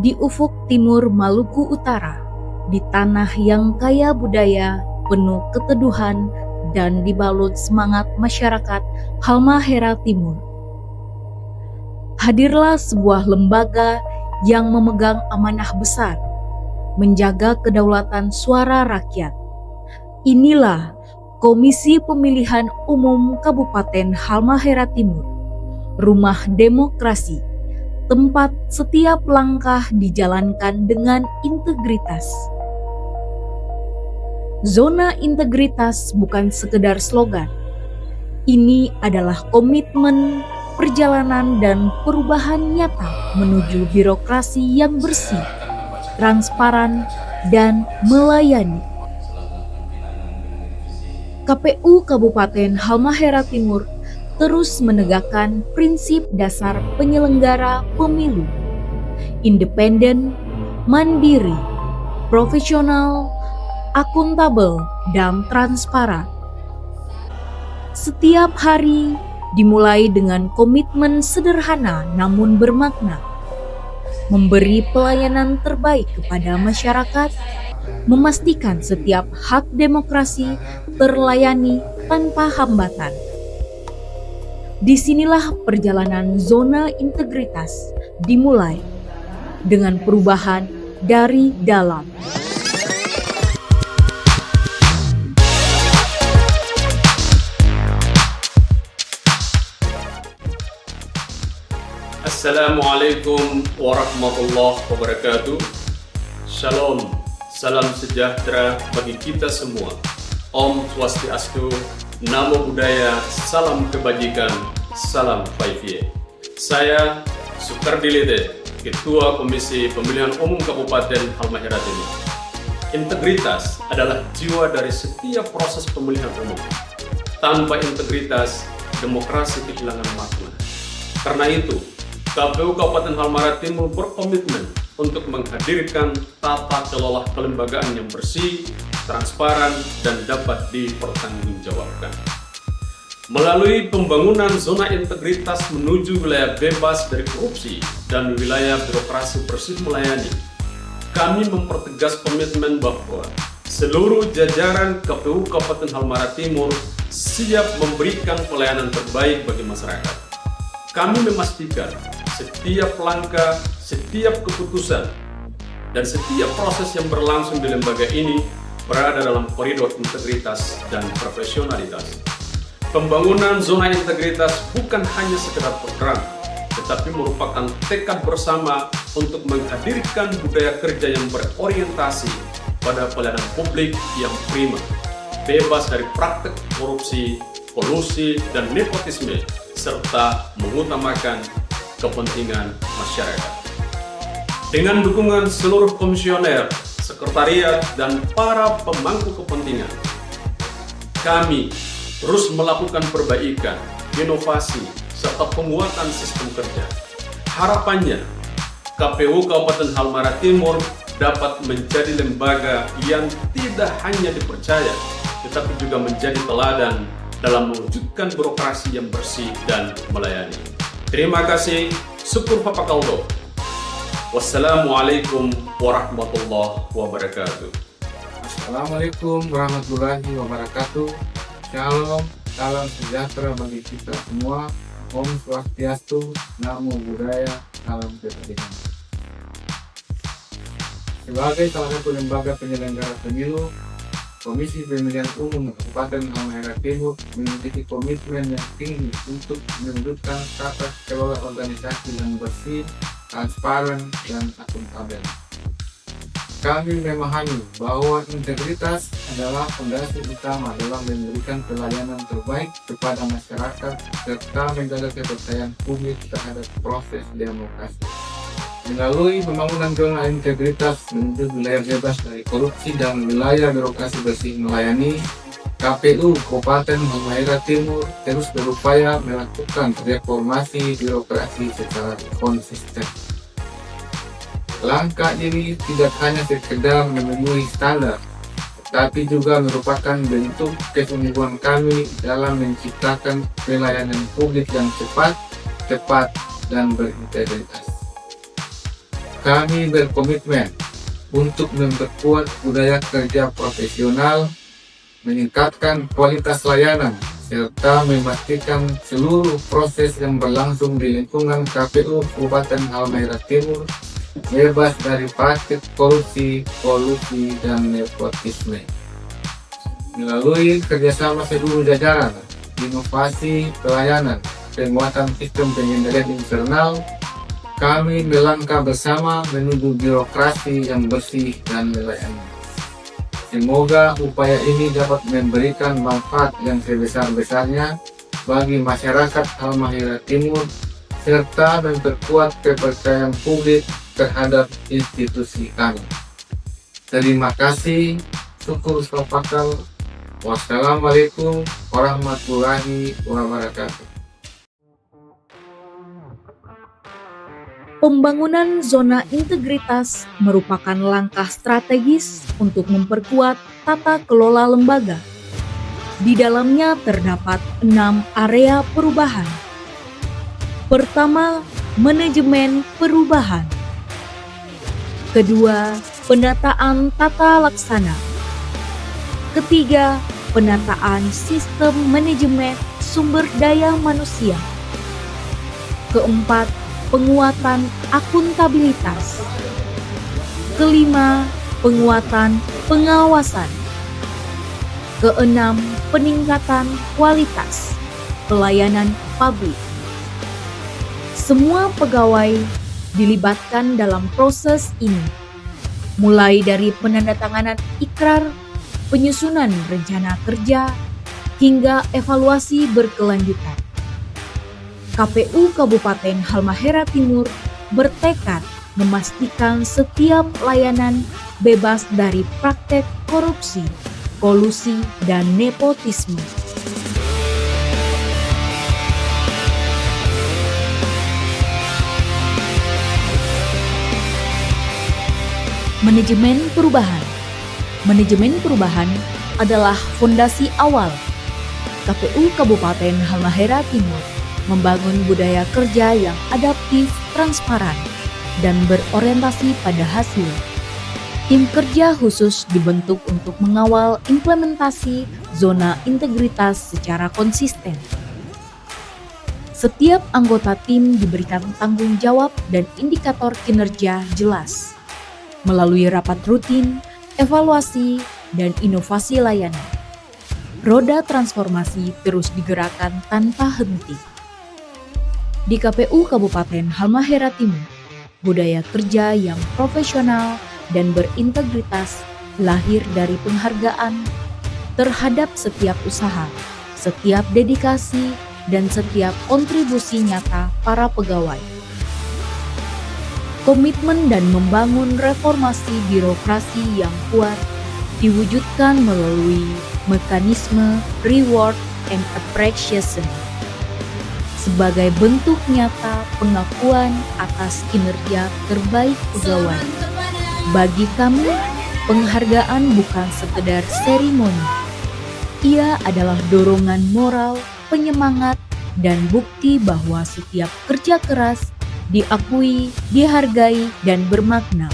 Di ufuk timur Maluku Utara, di tanah yang kaya budaya, penuh keteduhan, dan dibalut semangat masyarakat Halmahera Timur, hadirlah sebuah lembaga yang memegang amanah besar, menjaga kedaulatan suara rakyat. Inilah Komisi Pemilihan Umum Kabupaten Halmahera Timur, rumah demokrasi, tempat setiap langkah dijalankan dengan integritas. Zona integritas bukan sekedar slogan. Ini adalah komitmen, perjalanan, dan perubahan nyata menuju birokrasi yang bersih, transparan, dan melayani. KPU Kabupaten Halmahera Timur terus menegakkan prinsip dasar penyelenggara pemilu: independen, mandiri, profesional, akuntabel, dan transparan. Setiap hari dimulai dengan komitmen sederhana namun bermakna, memberi pelayanan terbaik kepada masyarakat, memastikan setiap hak demokrasi terlayani tanpa hambatan. Disinilah perjalanan zona integritas dimulai dengan perubahan dari dalam. Assalamualaikum warahmatullahi wabarakatuh. Shalom, salam sejahtera bagi kita semua. Om Swastiastu, Namo Buddhaya, salam kebajikan, salam 5Y. Saya Sukardi Lede, Ketua Komisi Pemilihan Umum Kabupaten Halmahera Timur. Integritas adalah jiwa dari setiap proses pemilihan umum. Tanpa integritas, demokrasi kehilangan makna. Karena itu, KPU Kabupaten Halmahera Timur berkomitmen untuk menghadirkan tata kelola kelembagaan yang bersih, transparan, dan dapat dipertanggungjawabkan. Melalui pembangunan zona integritas menuju wilayah bebas dari korupsi dan wilayah birokrasi bersih melayani, kami mempertegas komitmen bahwa seluruh jajaran KPU Kabupaten Halmahera Timur siap memberikan pelayanan terbaik bagi masyarakat. Kami memastikan setiap langkah, setiap keputusan, dan setiap proses yang berlangsung di lembaga ini berada dalam koridor integritas dan profesionalitas. Pembangunan zona integritas bukan hanya sekedar program, tetapi merupakan tekad bersama untuk menghadirkan budaya kerja yang berorientasi pada pelayanan publik yang prima, bebas dari praktek korupsi, kolusi, dan nepotisme, serta mengutamakan kepentingan masyarakat. Dengan dukungan seluruh komisioner, sekretariat, dan para pemangku kepentingan, kami terus melakukan perbaikan, inovasi, serta penguatan sistem kerja. Harapannya, KPU Kabupaten Halmahera Timur dapat menjadi lembaga yang tidak hanya dipercaya, tetapi juga menjadi teladan dalam mewujudkan birokrasi yang bersih dan melayani. Terima kasih, syukur Papa Kaldo. Wassalamualaikum warahmatullahi wabarakatuh. Assalamualaikum warahmatullahi wabarakatuh. Shalom, salam sejahtera bagi kita semua. Om Swastiastu, Namo Buddhaya, salam kebajikan. Sebagai salah satu lembaga penyelenggara pemilu, Komisi Pemilihan Umum Kabupaten Halmahera Timur memiliki komitmen yang tinggi untuk mewujudkan tata kelola organisasi yang bersih, transparan, dan akuntabel. Kami memahami bahwa integritas adalah fondasi utama dalam memberikan pelayanan terbaik kepada masyarakat serta menjaga kepercayaan publik terhadap proses demokrasi. Melalui pembangunan zona integritas menuju wilayah bebas dari korupsi dan wilayah birokrasi bersih melayani, KPU Kabupaten Halmahera Timur terus berupaya melakukan reformasi birokrasi secara konsisten. Langkah ini tidak hanya sekedar memenuhi standar, tapi juga merupakan bentuk kesungguhan kami dalam menciptakan pelayanan publik yang cepat, tepat, dan berintegritas. kami berkomitmen untuk memperkuat budaya kerja profesional, meningkatkan kualitas layanan, serta memastikan seluruh proses yang berlangsung di lingkungan KPU Kabupaten Halmahera Timur bebas dari praktik korupsi, kolusi, dan nepotisme. Melalui kerjasama seluruh jajaran, inovasi pelayanan, penguatan sistem pengendalian internal, kami melangkah bersama menuju birokrasi yang bersih dan melayani. Semoga upaya ini dapat memberikan manfaat yang sebesar-besarnya bagi masyarakat Halmahera Timur serta memperkuat kepercayaan publik terhadap institusi kami. Terima kasih. Syukur tafadhal. Wassalamualaikum warahmatullahi wabarakatuh. Pembangunan zona integritas merupakan langkah strategis untuk memperkuat tata kelola lembaga. Di dalamnya terdapat 6 area perubahan. Pertama, manajemen perubahan. Kedua, penataan tata laksana. Ketiga, penataan sistem manajemen sumber daya manusia. Keempat, penguatan akuntabilitas. Kelima, penguatan pengawasan. Keenam, peningkatan kualitas pelayanan publik. Semua pegawai dilibatkan dalam proses ini, mulai dari penandatanganan ikrar, penyusunan rencana kerja, hingga evaluasi berkelanjutan. KPU Kabupaten Halmahera Timur bertekad memastikan setiap layanan bebas dari praktek korupsi, kolusi, dan nepotisme. Manajemen perubahan. Manajemen perubahan adalah fondasi awal KPU Kabupaten Halmahera Timur membangun budaya kerja yang adaptif, transparan, dan berorientasi pada hasil. Tim kerja khusus dibentuk untuk mengawal implementasi zona integritas secara konsisten. Setiap anggota tim diberikan tanggung jawab dan indikator kinerja jelas. Melalui rapat rutin, evaluasi, dan inovasi layanan, roda transformasi terus digerakkan tanpa henti. Di KPU Kabupaten Halmahera Timur, budaya kerja yang profesional dan berintegritas lahir dari penghargaan terhadap setiap usaha, setiap dedikasi, dan setiap kontribusi nyata para pegawai. Komitmen dan membangun reformasi birokrasi yang kuat diwujudkan melalui mekanisme reward and appreciation sebagai bentuk nyata pengakuan atas kinerja terbaik pegawai. Bagi kami, penghargaan bukan sekedar seremoni. Ia adalah dorongan moral, penyemangat, dan bukti bahwa setiap kerja keras diakui, dihargai, dan bermakna.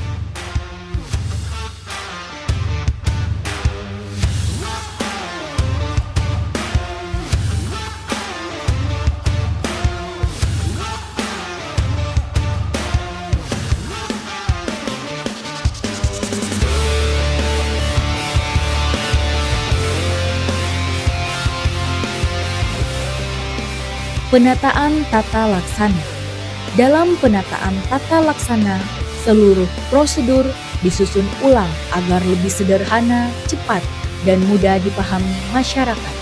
Penataan tata laksana. Dalam penataan tata laksana, seluruh prosedur disusun ulang agar lebih sederhana, cepat, dan mudah dipahami masyarakat.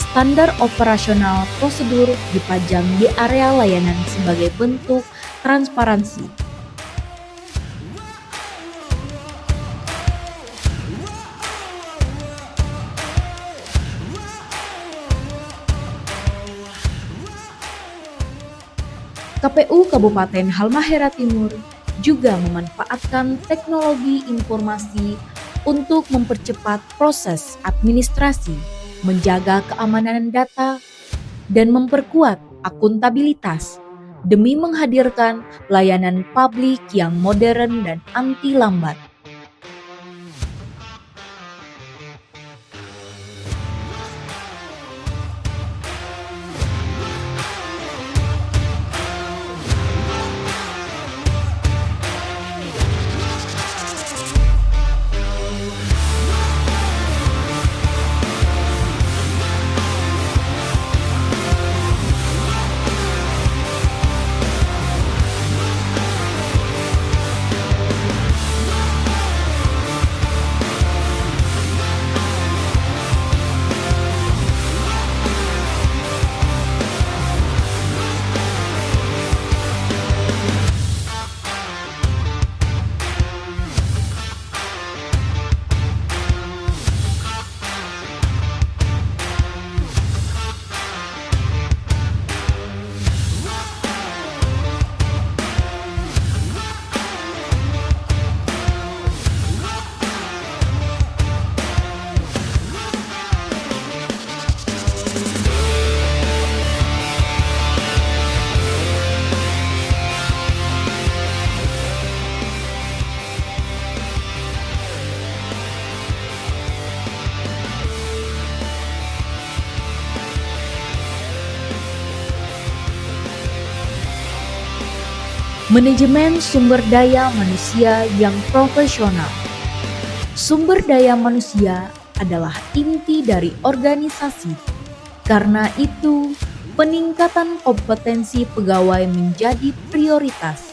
Standar operasional prosedur dipajang di area layanan sebagai bentuk transparansi. KPU Kabupaten Halmahera Timur juga memanfaatkan teknologi informasi untuk mempercepat proses administrasi, menjaga keamanan data, dan memperkuat akuntabilitas demi menghadirkan layanan publik yang modern dan anti lambat. Manajemen sumber daya manusia yang profesional. Sumber daya manusia adalah inti dari organisasi. Karena itu, peningkatan kompetensi pegawai menjadi prioritas.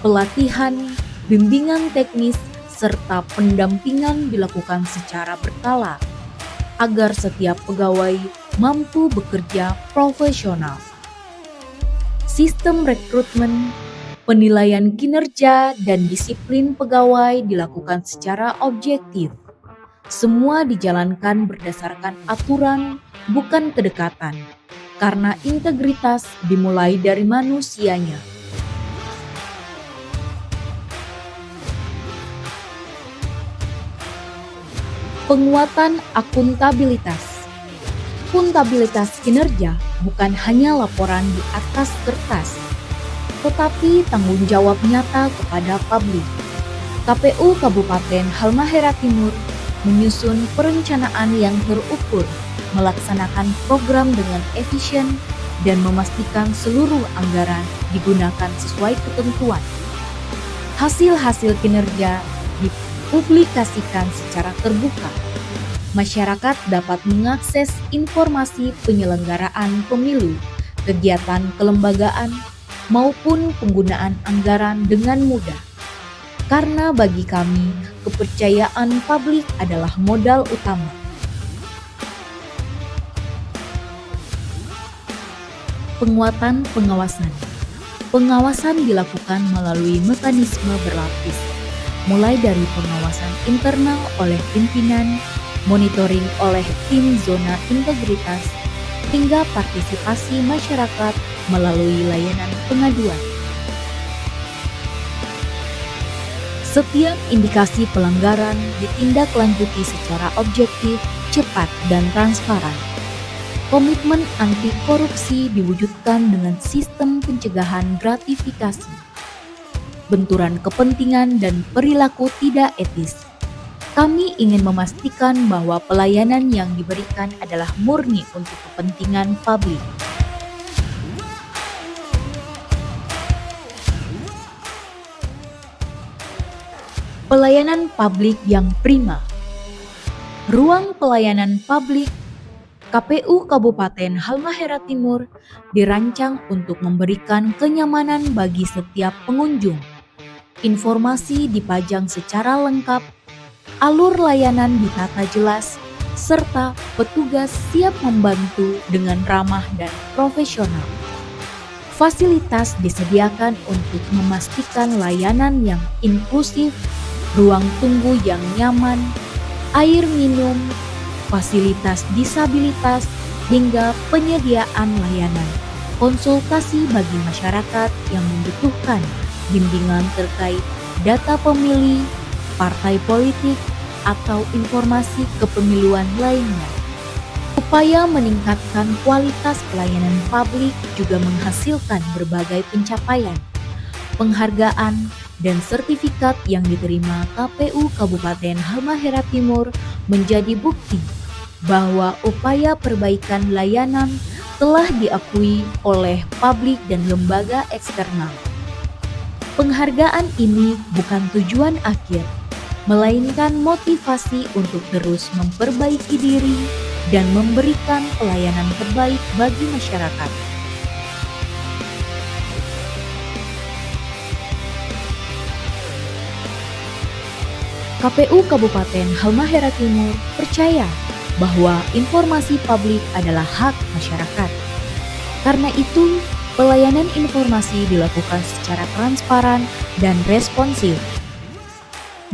Pelatihan, bimbingan teknis, serta pendampingan dilakukan secara berkala agar setiap pegawai mampu bekerja profesional. Sistem rekrutmen, penilaian kinerja, dan disiplin pegawai dilakukan secara objektif. Semua dijalankan berdasarkan aturan, bukan kedekatan, karena integritas dimulai dari manusianya. Penguatan akuntabilitas. Akuntabilitas kinerja bukan hanya laporan di atas kertas, tetapi tanggung jawab nyata kepada publik. KPU Kabupaten Halmahera Timur menyusun perencanaan yang terukur, melaksanakan program dengan efisien, dan memastikan seluruh anggaran digunakan sesuai ketentuan. Hasil-hasil kinerja dipublikasikan secara terbuka. Masyarakat dapat mengakses informasi penyelenggaraan pemilu, kegiatan kelembagaan, maupun penggunaan anggaran dengan mudah. Karena bagi kami, kepercayaan publik adalah modal utama. Penguatan pengawasan. Pengawasan dilakukan melalui mekanisme berlapis, mulai dari pengawasan internal oleh pimpinan, monitoring oleh tim zona integritas, hingga partisipasi masyarakat melalui layanan pengaduan. Setiap indikasi pelanggaran ditindaklanjuti secara objektif, cepat, dan transparan. Komitmen anti korupsi diwujudkan dengan sistem pencegahan gratifikasi, benturan kepentingan, dan perilaku tidak etis. Kami ingin memastikan bahwa pelayanan yang diberikan adalah murni untuk kepentingan publik. Pelayanan publik yang prima. Ruang pelayanan publik KPU Kabupaten Halmahera Timur dirancang untuk memberikan kenyamanan bagi setiap pengunjung. Informasi dipajang secara lengkap, alur layanan ditata jelas, serta petugas siap membantu dengan ramah dan profesional. Fasilitas disediakan untuk memastikan layanan yang inklusif, ruang tunggu yang nyaman, air minum, fasilitas disabilitas, hingga penyediaan layanan konsultasi bagi masyarakat yang membutuhkan bimbingan terkait data pemilih, partai politik, atau informasi kepemiluan lainnya. Upaya meningkatkan kualitas pelayanan publik juga menghasilkan berbagai pencapaian, penghargaan, dan sertifikat yang diterima KPU Kabupaten Halmahera Timur menjadi bukti bahwa upaya perbaikan layanan telah diakui oleh publik dan lembaga eksternal. Penghargaan ini bukan tujuan akhir, melainkan motivasi untuk terus memperbaiki diri dan memberikan pelayanan terbaik bagi masyarakat. KPU Kabupaten Halmahera Timur percaya bahwa informasi publik adalah hak masyarakat. Karena itu, pelayanan informasi dilakukan secara transparan dan responsif.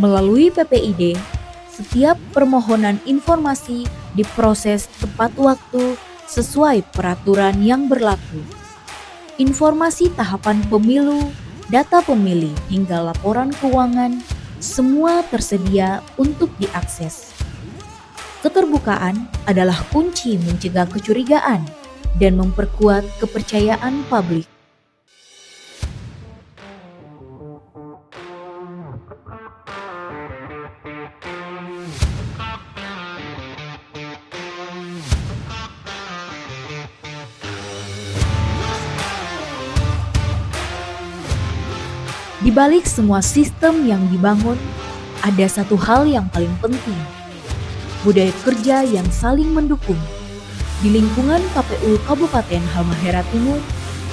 Melalui PPID, setiap permohonan informasi diproses tepat waktu sesuai peraturan yang berlaku. Informasi tahapan pemilu, data pemilih, hingga laporan keuangan semua tersedia untuk diakses. Keterbukaan adalah kunci mencegah kecurigaan dan memperkuat kepercayaan publik. Di balik semua sistem yang dibangun, ada satu hal yang paling penting, budaya kerja yang saling mendukung. Di lingkungan KPU Kabupaten Halmahera Timur,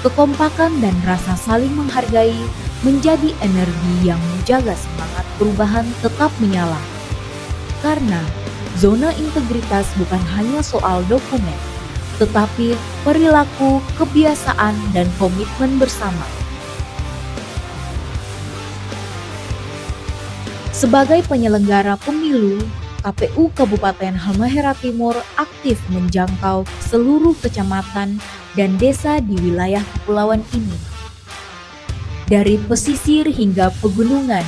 kekompakan dan rasa saling menghargai menjadi energi yang menjaga semangat perubahan tetap menyala. Karena zona integritas bukan hanya soal dokumen, tetapi perilaku, kebiasaan, dan komitmen bersama. Sebagai penyelenggara pemilu, KPU Kabupaten Halmahera Timur aktif menjangkau seluruh kecamatan dan desa di wilayah kepulauan ini. Dari pesisir hingga pegunungan.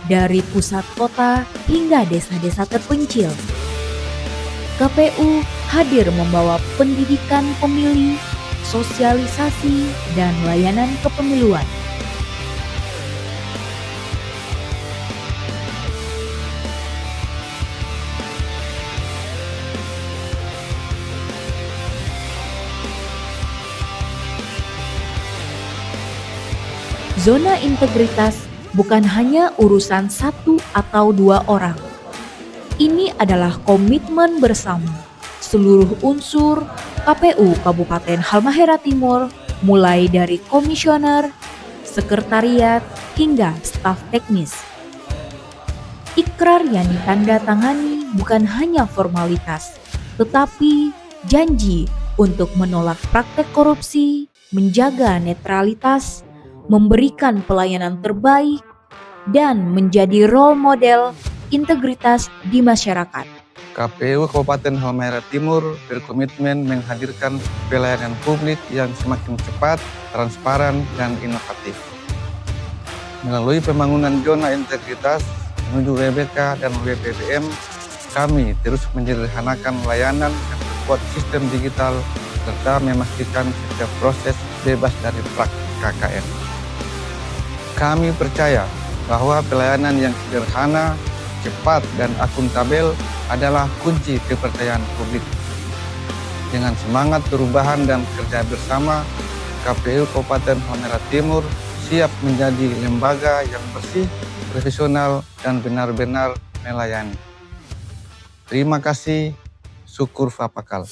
Dari pusat kota hingga desa-desa terpencil. KPU hadir membawa pendidikan pemilih, sosialisasi, dan layanan kepemiluan. Zona integritas bukan hanya urusan satu atau dua orang. Ini adalah komitmen bersama seluruh unsur KPU Kabupaten Halmahera Timur, mulai dari komisioner, sekretariat, hingga staf teknis. Ikrar yang ditandatangani bukan hanya formalitas, tetapi janji untuk menolak praktek korupsi, menjaga netralitas, memberikan pelayanan terbaik, dan menjadi role model integritas di masyarakat. KPU Kabupaten Halmahera Timur berkomitmen menghadirkan pelayanan publik yang semakin cepat, transparan, dan inovatif. Melalui pembangunan zona integritas menuju WBK dan WPBM, kami terus menyederhanakan layanan dan memperkuat sistem digital serta memastikan setiap proses bebas dari praktik KKN. Kami percaya bahwa pelayanan yang sederhana, cepat, dan akuntabel adalah kunci kepercayaan publik. Dengan semangat perubahan dan kerja bersama, KPU Kabupaten Halmahera Timur siap menjadi lembaga yang bersih, profesional, dan benar-benar melayani. Terima kasih, syukur Fapakal.